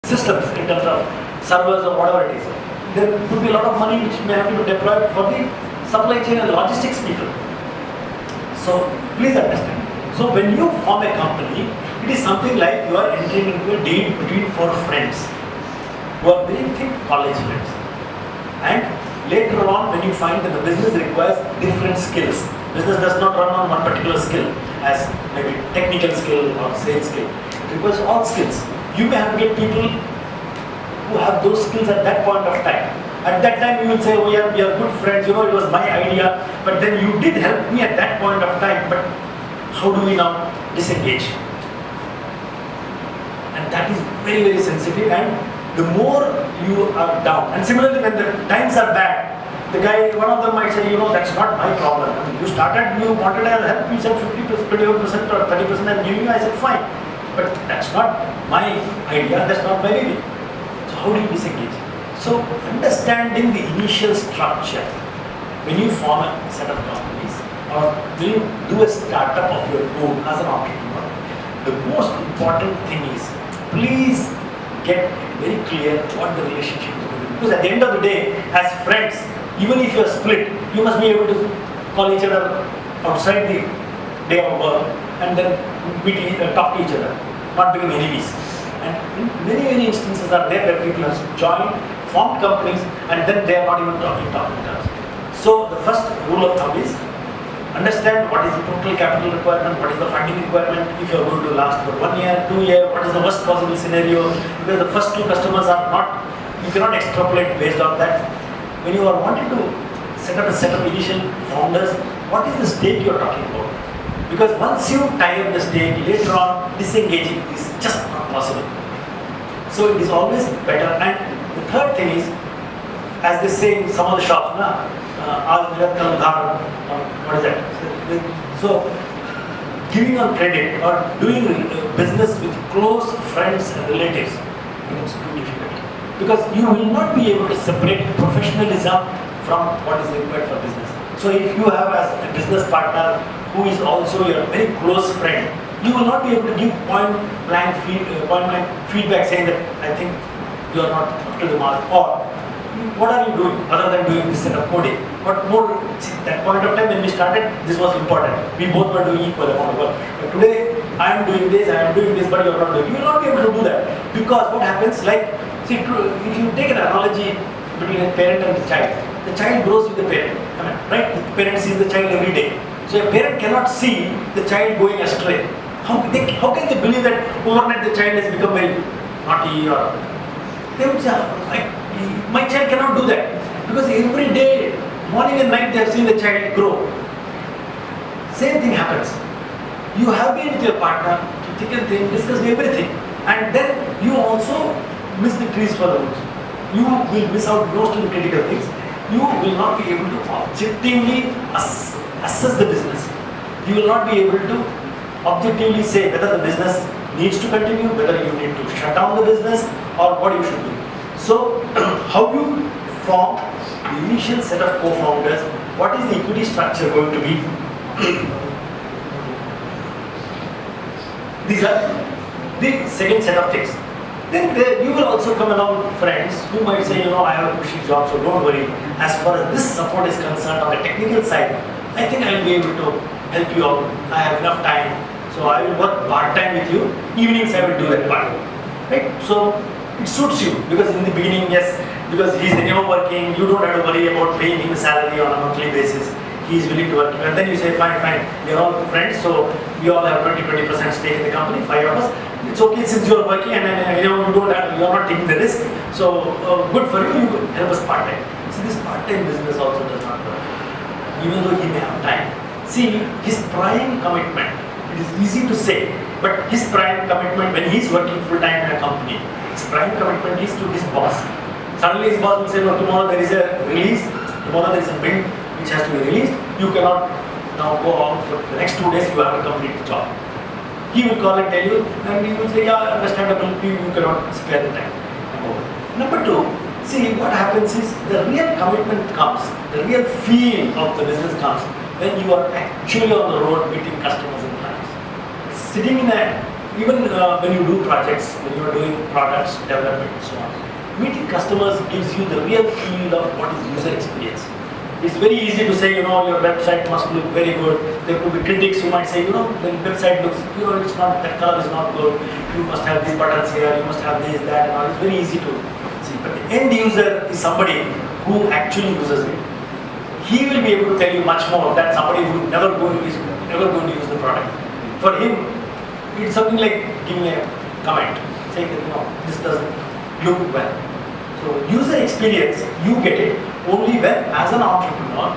systems in terms of servers or whatever it is. There could be a lot of money which may have to be deployed for the supply chain and logistics people. So please understand. So when you form a company, it is something like you are entering into a deal between four friends who are very thick college friends. And later on, when you find that the business requires different skills, business does not run on one particular skill as maybe technical skill or sales skill. It requires all skills. You may have to get people who have those skills at that point of time. At that time, you will say, oh yeah, we are good friends, you know, it was my idea, but then you did help me at that point of time, but how do we now disengage? And that is very, very sensitive, and the more you are down, and similarly when the times are bad, the guy, one of them might say, you know, that's not my problem. I mean, you started, you wanted help, you said 50%, 21% or 30% I'm giving you, I said fine. But that's not my idea, that's not my baby. So how do you disengage? So understanding the initial structure, when you form a set of companies or when you do a startup of your own as an entrepreneur, the most important thing is please get very clear what the relationship is going to be. Because at the end of the day, as friends, even if you are split, you must be able to call each other outside the day of work and then talk to each other, not become enemies. And many, many instances are there where people have joined, formed companies, and then they are not even talking terms. So the first rule of thumb is understand what is the total capital requirement, what is the funding requirement, if you are going to last for 1 year, 2 years, what is the worst possible scenario, because the first two customers are not, you cannot extrapolate based on that. When you are wanting to set up a set of initial founders, what is the stake you are talking about? Because once you tie up the stake, later on disengaging is just not possible. So it is always better. And the third thing is, as they say in some of the shops, what is that? So giving on credit or doing business with close friends and relatives becomes too difficult. Because you will not be able to separate professionalism from what is required for business. So if you have as a business partner who is also your very close friend, you will not be able to give point blank feedback saying that I think you are not up to the mark, or what are you doing other than doing this set of coding? What more? See, that point of time when we started, this was important. We both were doing equal amount of work. But today, I am doing this, but you are not doing. You will not be able to do that, because what happens? Like, see, if you take an analogy between a parent and the child grows with the parent. I mean, right? The parent sees the child every day. So a parent cannot see the child going astray. How can they believe that overnight the child has become very naughty, or they would say, my child cannot do that, because every day, morning and night, they have seen the child grow. Same thing happens. You have been with your partner, thick and thin, discussed everything, and then you also miss the trees for the woods. You will miss out most of the critical things. You will not be able to objectively assess the business. You will not be able to objectively say whether the business needs to continue, whether you need to shut down the business, or what you should do. So, how you form the initial set of co-founders, what is the equity structure going to be? These are the second set of things. Then you will also come along friends who might say, you know, I have a cushy job, so don't worry. As far as this support is concerned on the technical side, I think I will be able to help you out. I have enough time, so I will work part-time with you. Evenings I will do that part. Right? So it suits you, because in the beginning, yes, because he is anyhow working, you don't have to worry about paying him a salary on a monthly basis. He is willing to work, and then you say, fine, we are all friends, so we all have 20% stake in the company, 5 of us. It's okay since you are working and you are not taking the risk. So good for you. You help us part time. See, this part time business also does not work, even though he may have time. See, his prime commitment. It is easy to say, but his prime commitment when he is working full time in a company, his prime commitment is to his boss. Suddenly his boss will say, no, tomorrow there is a release. Tomorrow there is a bill which has to be released. You cannot now go on for the next 2 days. You have to complete the job. He will call and tell you, and he will say, yeah, understandable, you cannot spare the time. Number 2, see, what happens is the real commitment comes, the real feel of the business comes when you are actually on the road meeting customers and clients. Sitting in Even when you do projects, when you are doing products, development and so on, meeting customers gives you the real feel of what is user experience. It's very easy to say, your website must look very good. There could be critics who might say, the website looks, it's not, that color is not good. You must have these buttons here, you must have this, that, and all. It's very easy to see. But the end user is somebody who actually uses it. He will be able to tell you much more than somebody who is never going to use the product. For him, it's something like giving a comment, saying that, this doesn't look well. So user experience, you get it only when, as an entrepreneur,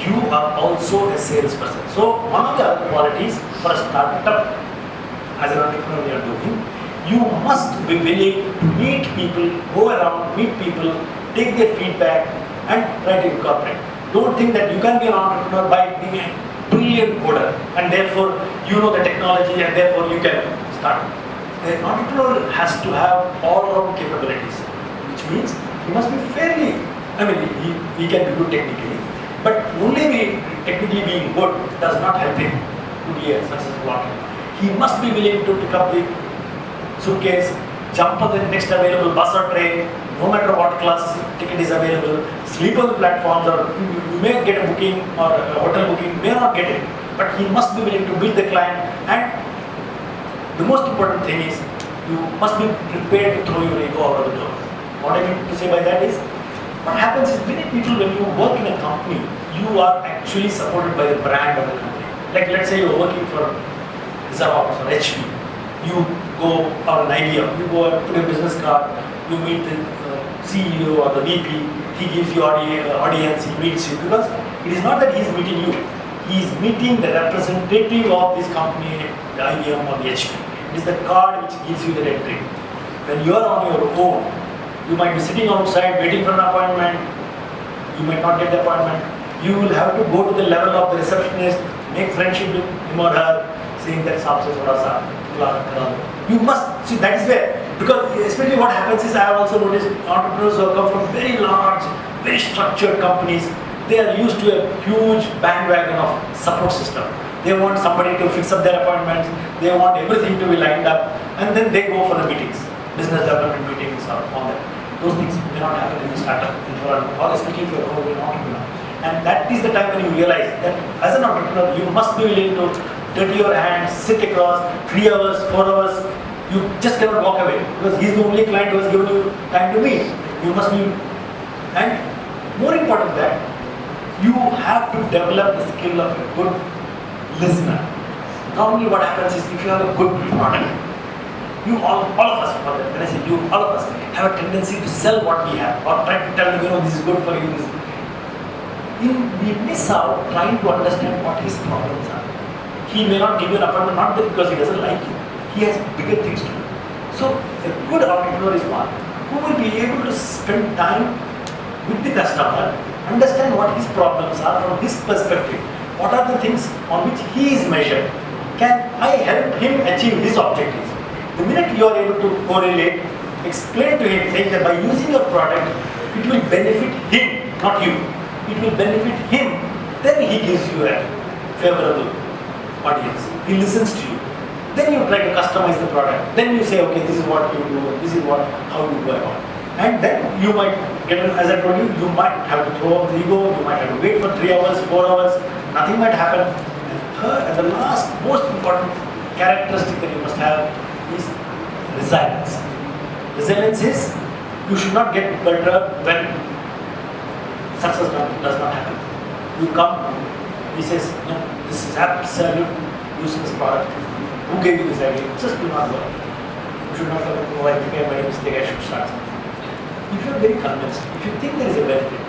you are also a salesperson. So one of the other qualities for a startup, as an entrepreneur you are doing, you must be willing to meet people, go around, meet people, take their feedback, and try to incorporate. Don't think that you can be an entrepreneur by being a brilliant coder, and therefore you know the technology, and therefore you can start. An entrepreneur has to have all-round capabilities, which means he must be fairly, he can be good technically, but only technically being good does not help him to be a successful entrepreneur. He must be willing to pick up the suitcase, jump on the next available bus or train, no matter what class ticket is available, sleep on the platforms, or you may get a booking or a hotel booking, may not get it, but he must be willing to meet the client. And the most important thing is, you must be prepared to throw your ego out of the door. What I mean to say by that is, what happens is many people, when you work in a company, you are actually supported by the brand of the company. Like let's say you're working for Xerox or HP. You go, or an IBM, you go and put a business card, you meet the CEO or the VP, he gives you audience, he meets you, because it is not that he is meeting you, he is meeting the representative of this company, the IBM or the HP. It is the card which gives you the entry. When you are on your own, you might be sitting outside waiting for an appointment, you might not get the appointment, you will have to go to the level of the receptionist, make friendship with him or her, saying that saab se thoda sa you must see, that is where, because especially what happens is, I have also noticed entrepreneurs who have come from very large, very structured companies, they are used to a huge bandwagon of support system. They want somebody to fix up their appointments, they want everything to be lined up, and then they go for the meetings, business development meetings or all that. Those things may not happen in the startup, or especially if you are an entrepreneur. And that is the time when you realize that as an entrepreneur, you must be willing to dirty your hands, sit across 3 hours, 4 hours. You just cannot walk away, because he is the only client who has given you time to meet. You must be, and more important than that, you have to develop the skill of a good listener. Normally what happens is, if you have a good product, you all of us, when I say you, all of us have a tendency to sell what we have, or try to tell them, this is good for you. We miss out trying to understand what his problems are. He may not give you an appointment, not because he doesn't like you. He has bigger things to do. So a good entrepreneur is one who will be able to spend time with the customer, understand what his problems are from his perspective. What are the things on which he is measured? Can I help him achieve his objectives? The minute you are able to correlate, explain to him, saying that by using your product, it will benefit him, not you. It will benefit him, then he gives you a favorable audience. He listens to you. Then you try to customize the product. Then you say, okay, this is what you do, this is how you go about. And then you might get, as I told you, you might have to throw out the ego, you might have to wait for 3 hours, 4 hours, nothing might happen. And the last, most important characteristic that you must have is resilience. Resilience is, you should not get perturbed when success does not happen. You come, he says, no, this is absolute useless product. Who gave you this idea? Just do not work. You should not come and go, I think I made a mistake, I should start something. If you are very convinced, if you think there is a benefit,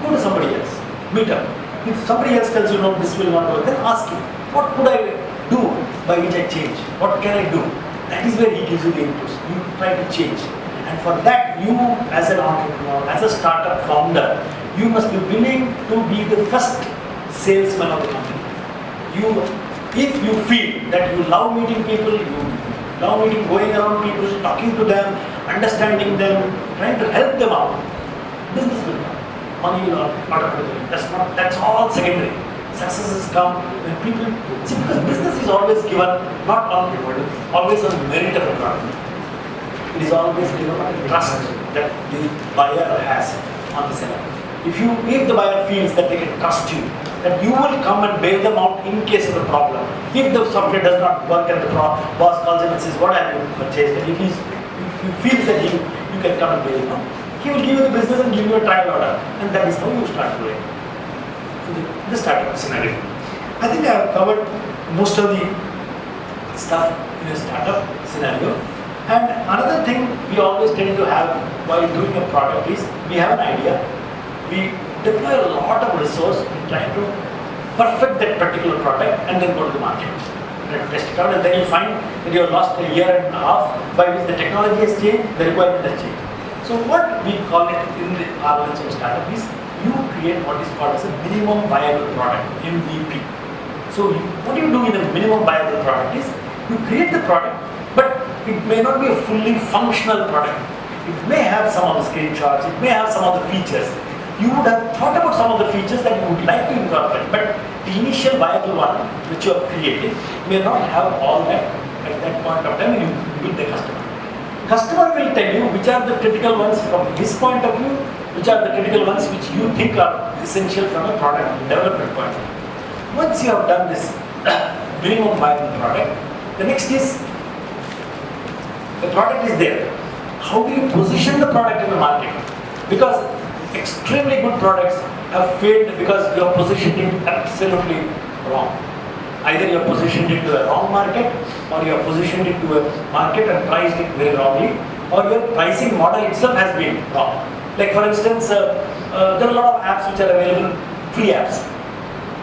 go to somebody else, meet up. If somebody else tells you, no, this will not work, then ask him, what could I do by which I change? What can I do? That is where he gives you the inputs. You try to change. And for that, you as an entrepreneur, as a startup founder, you must be willing to be the first salesman of the company. If you feel that you love meeting people, you love meeting, going around people, talking to them, understanding them, trying to help them out, business will come. Money will automatically. That's all secondary. successes come when people see, because business is always given not on always on merit of a product. It is always given on trust that the buyer has on the seller. If the buyer feels that they can trust you, that you will come and bail them out in case of a problem. If the software does not work and the boss calls him and says, "What have you purchased?" and if he feels that you can come and bail him out, he will give you the business and give you a trial order, and that is how you start doing. The startup scenario. I think I have covered most of the stuff in a startup scenario. And another thing we always tend to have while doing a product is we have an idea, we deploy a lot of resource in trying to perfect that particular product and then go to the market and test it out, and then you find that you have lost a year and a half by which the technology has changed, the requirement has changed. So what we call it in the parlance of startup is you create what is called as a minimum viable product, MVP. So what you do in a minimum viable product is you create the product, but it may not be a fully functional product. It may have some of the screenshots, it may have some of the features. You would have thought about some of the features that you would like to incorporate, but the initial viable one which you have created may not have all that at that point of time. You meet the customer. Customer will tell you which are the critical ones from his point of view, which are the critical ones which you think are essential from a product development point of view. Once you have done this minimum viable product, the next is the product is there. How do you position the product in the market? Because extremely good products have failed because you have positioned it absolutely wrong. Either you have positioned it to a wrong market, or you have positioned it to a market and priced it very wrongly, or your pricing model itself has been wrong. Like for instance, there are a lot of apps which are available, free apps,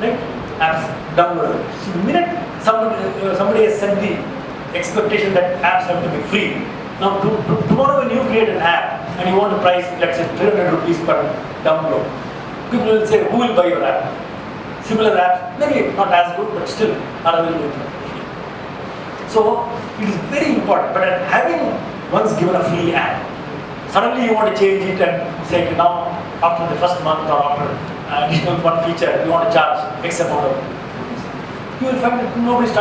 right? Apps downloadable. So the minute somebody has set the expectation that apps have to be free, now tomorrow when you create an app and you want to price, let's say 300 rupees per download, people will say, who will buy your app? Similar apps, maybe not as good, but still are available for free. So it is very important, but having once given a free app, suddenly you want to change it and say, now after the first month or after additional one feature, you want to charge X amount of rupees. You will find that nobody starts